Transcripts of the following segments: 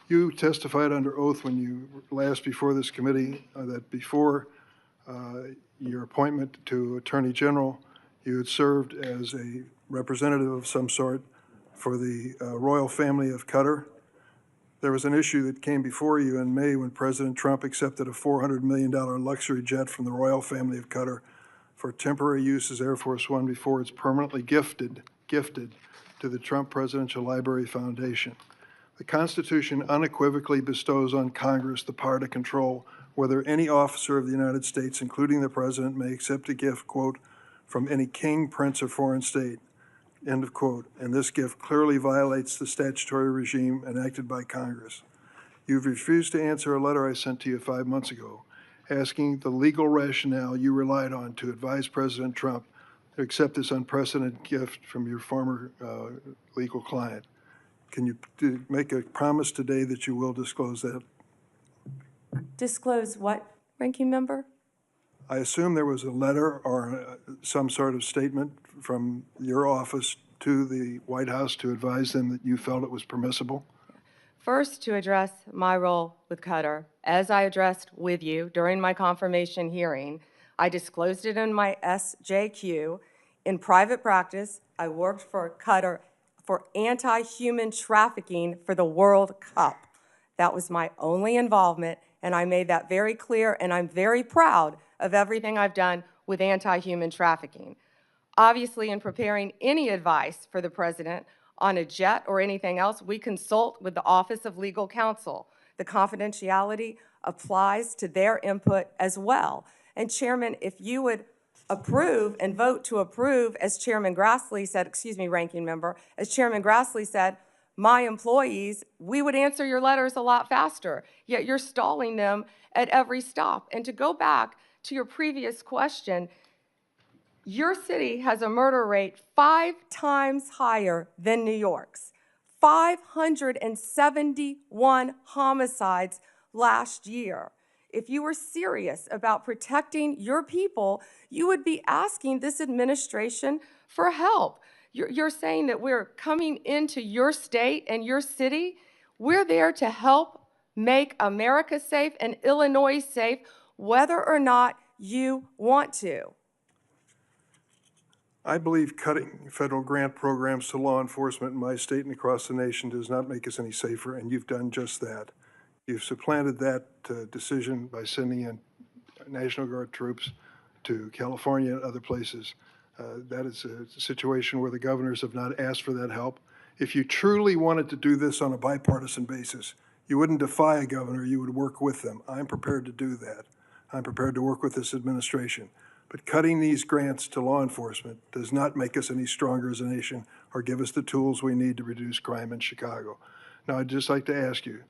You testified under oath when you last before this committee that before your appointment to Attorney General, you had served as a representative of some sort for the royal family of Qatar. There was an issue that came before you in May when President Trump accepted a $400 million luxury jet from the royal family of Qatar for temporary use as Air Force One before it's permanently gifted to the Trump Presidential Library Foundation. The Constitution unequivocally bestows on Congress the power to control whether any officer of the United States, including the President, may accept a gift, quote, from any king, prince, or foreign state, end of quote. And this gift clearly violates the statutory regime enacted by Congress. You've refused to answer a letter I sent to you 5 months ago, asking the legal rationale you relied on to advise President Trump to accept this unprecedented gift from your former legal client. Can you make a promise today that you will disclose that? Disclose what, Ranking Member? I assume there was a letter or some sort of statement from your office to the White House to advise them that you felt it was permissible? First, to address my role with Qatar, as I addressed with you during my confirmation hearing, I disclosed it in my SJQ. In private practice, I worked for Qatar for anti-human trafficking for the World Cup. That was my only involvement, and I made that very clear, and I'm very proud of everything I've done with anti-human trafficking. Obviously, in preparing any advice for the President on a jet or anything else, we consult with the Office of Legal Counsel. The confidentiality applies to their input as well. And Chairman, if you would approve and vote to approve, as Chairman Grassley said, excuse me, Ranking Member, as Chairman Grassley said, my employees, we would answer your letters a lot faster, yet you're stalling them at every stop. And to go back to your previous question, your city has a murder rate 5 times higher than New York's. 571 homicides last year. If you were serious about protecting your people, you would be asking this administration for help. You're saying that we're coming into your state and your city. We're there to help make America safe and Illinois safe, whether or not you want to. I believe cutting federal grant programs to law enforcement in my state and across the nation does not make us any safer, and you've done just that. You've supplanted that decision by sending in National Guard troops to California and other places. That is a situation where the governors have not asked for that help. If you truly wanted to do this on a bipartisan basis, you wouldn't defy a governor, you would work with them. I'm prepared to do that. I'm prepared to work with this administration. But cutting these grants to law enforcement does not make us any stronger as a nation or give us the tools we need to reduce crime in Chicago. Now, I'd just like to ask you,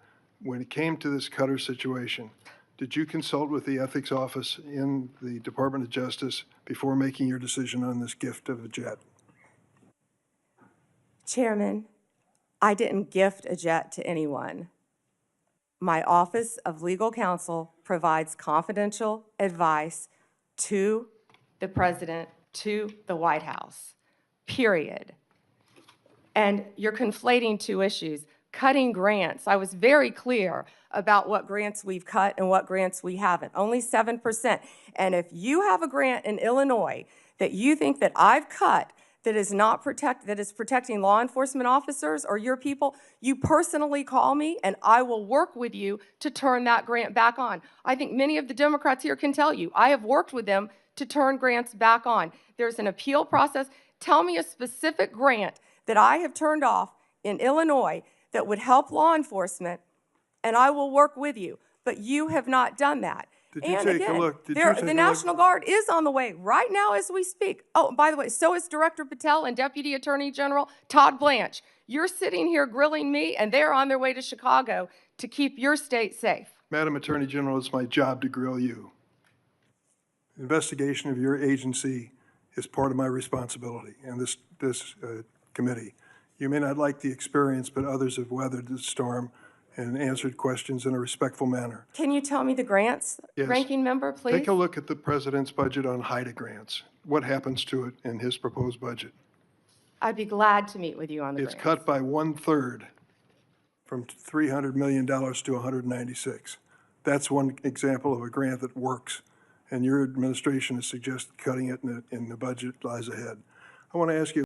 when it came to this Qatar situation, did you consult with the ethics office in the Department of Justice before making your decision on this gift of a jet? Chairman, I didn't gift a jet to anyone. My Office of Legal Counsel provides confidential advice to the President, to the White House, period. And you're conflating two issues. Cutting grants, I was very clear about what grants we've cut and what grants we haven't, only 7%. And if you have a grant in Illinois that you think that I've cut that is not protecting law enforcement officers or your people, you personally call me and I will work with you to turn that grant back on. I think many of the Democrats here can tell you, I have worked with them to turn grants back on. There's an appeal process. Tell me a specific grant that I have turned off in Illinois that would help law enforcement, and I will work with you. But you have not done that. Did you take a look? The National Guard is on the way right now as we speak. Oh, by the way, so is Director Patel and Deputy Attorney General Todd Blanche. You're sitting here grilling me, and they're on their way to Chicago to keep your state safe. Madam Attorney General, it's my job to grill you. Investigation of your agency is part of my responsibility and this committee. You may not like the experience, but others have weathered the storm and answered questions in a respectful manner. Can you tell me the grants, yes. Ranking Member, please? Take a look at the President's budget on HIDA grants. What happens to it in his proposed budget? I'd be glad to meet with you on the grants. It's cut by 1/3. from $300 million to 196. That's one example of a grant that works, and your administration has suggested cutting it, and the budget lies ahead. I want to ask you